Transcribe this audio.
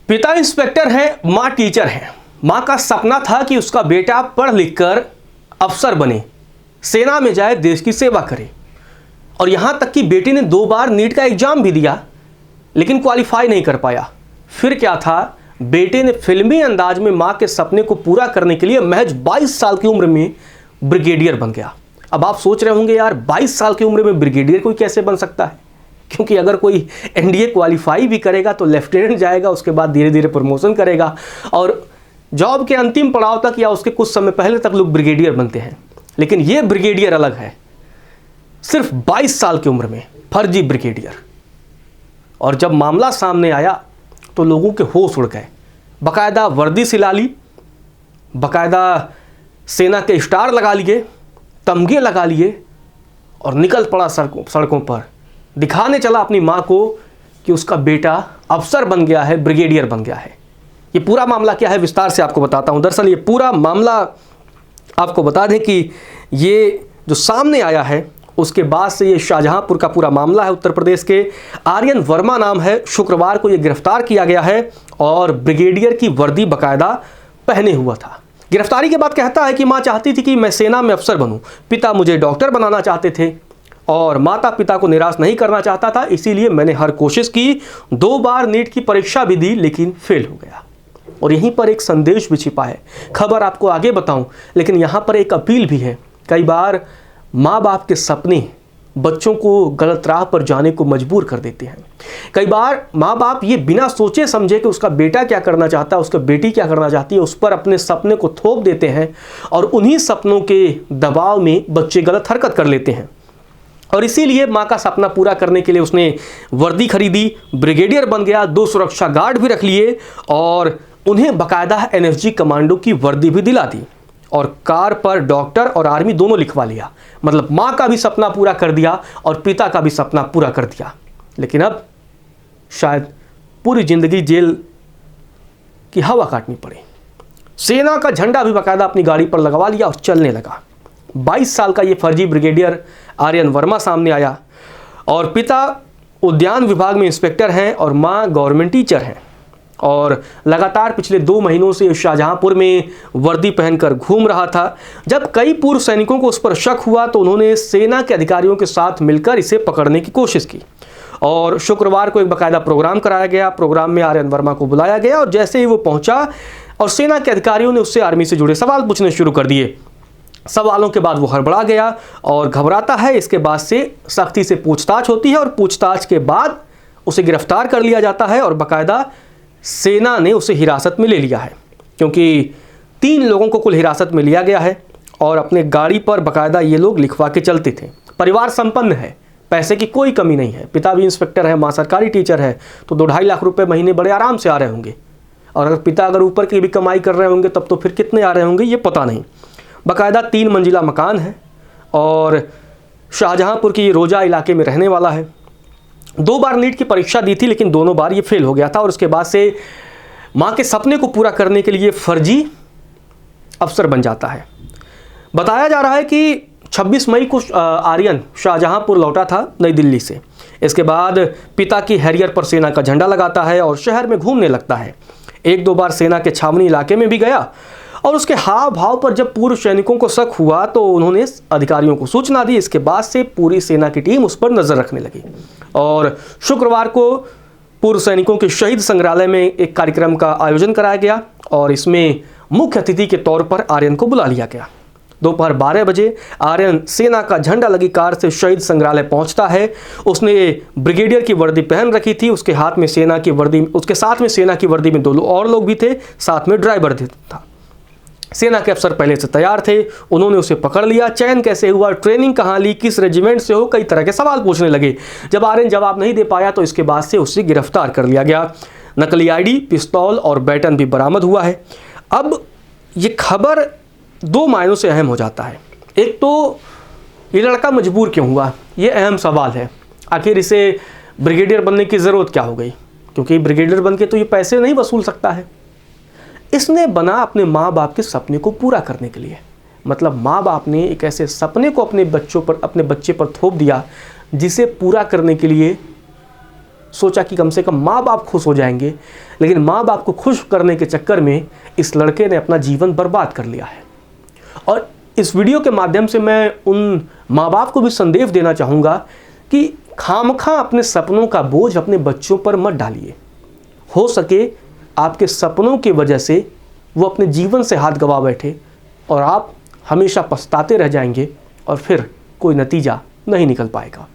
पिता इंस्पेक्टर हैं, माँ टीचर हैं। माँ का सपना था कि उसका बेटा पढ़ लिख कर अफसर बने, सेना में जाए, देश की सेवा करे। और यहाँ तक कि बेटे ने 2 बार नीट का एग्जाम भी दिया लेकिन क्वालिफाई नहीं कर पाया। फिर क्या था, बेटे ने फिल्मी अंदाज में माँ के सपने को पूरा करने के लिए महज 22 साल की उम्र में ब्रिगेडियर बन गया। अब आप सोच रहे होंगे यार 22 साल की उम्र में ब्रिगेडियर कोई कैसे बन सकता है, क्योंकि अगर कोई एनडीए क्वालिफाई भी करेगा तो लेफ्टिनेंट जाएगा, उसके बाद धीरे धीरे प्रमोशन करेगा और जॉब के अंतिम पड़ाव तक या उसके कुछ समय पहले तक लोग ब्रिगेडियर बनते हैं। लेकिन ये ब्रिगेडियर अलग है, सिर्फ 22 साल की उम्र में फर्जी ब्रिगेडियर। और जब मामला सामने आया तो लोगों के होश उड़ गए। बाकायदा वर्दी सिला ली, बाकायदा सेना के स्टार लगा लिए, तमगे लगा लिए और निकल पड़ा सड़कों पर, दिखाने चला अपनी माँ को कि उसका बेटा अफसर बन गया है, ब्रिगेडियर बन गया है। ये पूरा मामला क्या है विस्तार से आपको बताता हूँ। दरअसल ये पूरा मामला आपको बता दें कि ये जो सामने आया है उसके बाद से ये शाहजहांपुर का पूरा मामला है। उत्तर प्रदेश के आर्यन वर्मा नाम है, शुक्रवार को ये गिरफ्तार किया गया है और ब्रिगेडियर की वर्दी बाकायदा पहने हुआ था। गिरफ्तारी के बाद कहता है कि माँ चाहती थी कि मैं सेना में अफसर बनूं, पिता मुझे डॉक्टर बनाना चाहते थे और माता पिता को निराश नहीं करना चाहता था, इसीलिए मैंने हर कोशिश की। 2 बार नीट की परीक्षा भी दी लेकिन फेल हो गया। और यहीं पर एक संदेश भी छिपा है, खबर आपको आगे बताऊं, लेकिन यहाँ पर एक अपील भी है। कई बार माँ बाप के सपने बच्चों को गलत राह पर जाने को मजबूर कर देते हैं। कई बार माँ बाप ये बिना सोचे समझे कि उसका बेटा क्या करना चाहता है, उसका बेटी क्या करना चाहती है, उस पर अपने सपने को थोप देते हैं और उन्हीं सपनों के दबाव में बच्चे गलत हरकत कर लेते हैं। और इसीलिए माँ का सपना पूरा करने के लिए उसने वर्दी खरीदी, ब्रिगेडियर बन गया, 2 सुरक्षा गार्ड भी रख लिए और उन्हें बाकायदा एनएसजी कमांडो की वर्दी भी दिला दी और कार पर डॉक्टर और आर्मी दोनों लिखवा लिया। मतलब माँ का भी सपना पूरा कर दिया और पिता का भी सपना पूरा कर दिया। लेकिन अब शायद पूरी जिंदगी जेल की हवा काटनी पड़ी। सेना का झंडा भी बाकायदा अपनी गाड़ी पर लगवा लिया और चलने लगा। 22 साल का ये फर्जी ब्रिगेडियर आर्यन वर्मा सामने आया और पिता उद्यान विभाग में इंस्पेक्टर हैं और माँ गवर्नमेंट टीचर हैं और लगातार पिछले 2 महीनों से शाहजहांपुर में वर्दी पहनकर घूम रहा था। जब कई पूर्व सैनिकों को उस पर शक हुआ तो उन्होंने सेना के अधिकारियों के साथ मिलकर इसे पकड़ने की कोशिश की और शुक्रवार को एक बाकायदा प्रोग्राम कराया गया। प्रोग्राम में आर्यन वर्मा को बुलाया गया और जैसे ही वो पहुंचा और सेना के अधिकारियों ने उससे आर्मी से जुड़े सवाल पूछने शुरू कर दिए। सवालों के बाद वो हड़बड़ा गया और घबराता है। इसके बाद से सख्ती से पूछताछ होती है और पूछताछ के बाद उसे गिरफ्तार कर लिया जाता है और बाकायदा सेना ने उसे हिरासत में ले लिया है, क्योंकि 3 लोगों को कुल हिरासत में लिया गया है और अपने गाड़ी पर बाकायदा ये लोग लिखवा के चलते थे। परिवार संपन्न है, पैसे की कोई कमी नहीं है, पिता भी इंस्पेक्टर है, माँ सरकारी टीचर है, तो 2-2.5 लाख रुपए महीने बड़े आराम से आ रहे होंगे। और अगर पिता अगर ऊपर की भी कमाई कर रहे होंगे तब तो फिर कितने आ रहे होंगे ये पता नहीं। बाकायदा 3 मंजिला मकान है और शाहजहांपुर की रोजा इलाके में रहने वाला है। 2 बार नीट की परीक्षा दी थी लेकिन दोनों बार ये फेल हो गया था और उसके बाद से माँ के सपने को पूरा करने के लिए फर्जी अफसर बन जाता है। बताया जा रहा है कि 26 मई को आर्यन शाहजहांपुर लौटा था नई दिल्ली से। इसके बाद पिता की हैरियर पर सेना का झंडा लगाता है और शहर में घूमने लगता है। 1-2 बार सेना के छावनी इलाके में भी गया और उसके हाव भाव पर जब पूर्व सैनिकों को शक हुआ तो उन्होंने अधिकारियों को सूचना दी। इसके बाद से पूरी सेना की टीम उस पर नजर रखने लगी और शुक्रवार को पूर्व सैनिकों के शहीद संग्रहालय में एक कार्यक्रम का आयोजन कराया गया और इसमें मुख्य अतिथि के तौर पर आर्यन को बुला लिया गया। दोपहर 12 बजे आर्यन सेना का झंडा लगी कार से शहीद संग्रहालय पहुंचता है। उसने ब्रिगेडियर की वर्दी पहन रखी थी, उसके हाथ में सेना की वर्दी, उसके साथ में सेना की वर्दी में 2 और लोग भी थे, साथ में ड्राइवर था। सेना के अफसर पहले से तैयार थे, उन्होंने उसे पकड़ लिया। चयन कैसे हुआ, ट्रेनिंग कहाँ ली, किस रेजिमेंट से हो, कई तरह के सवाल पूछने लगे। जब आर्यन जवाब नहीं दे पाया तो इसके बाद से उसे गिरफ्तार कर लिया गया। नकली आईडी, पिस्तौल और बैटन भी बरामद हुआ है। अब ये खबर 2 मायनों से अहम हो जाता है। एक तो ये लड़का मजबूर क्यों हुआ, ये अहम सवाल है। आखिर इसे ब्रिगेडियर बनने की ज़रूरत क्या हो गई, क्योंकि ब्रिगेडियर बन के तो ये पैसे नहीं वसूल सकता है। इसने बना अपने माँ बाप के सपने को पूरा करने के लिए। मतलब माँ बाप ने एक ऐसे सपने को अपने बच्चे पर थोप दिया जिसे पूरा करने के लिए सोचा कि कम से कम माँ बाप खुश हो जाएंगे। लेकिन माँ बाप को खुश करने के चक्कर में इस लड़के ने अपना जीवन बर्बाद कर लिया है। और इस वीडियो के माध्यम से मैं उन माँ बाप को भी संदेश देना चाहूँगा कि खामखा अपने सपनों का बोझ अपने बच्चों पर मत डालिए। हो सके आपके सपनों की वजह से वो अपने जीवन से हाथ गंवा बैठे और आप हमेशा पछताते रह जाएंगे और फिर कोई नतीजा नहीं निकल पाएगा।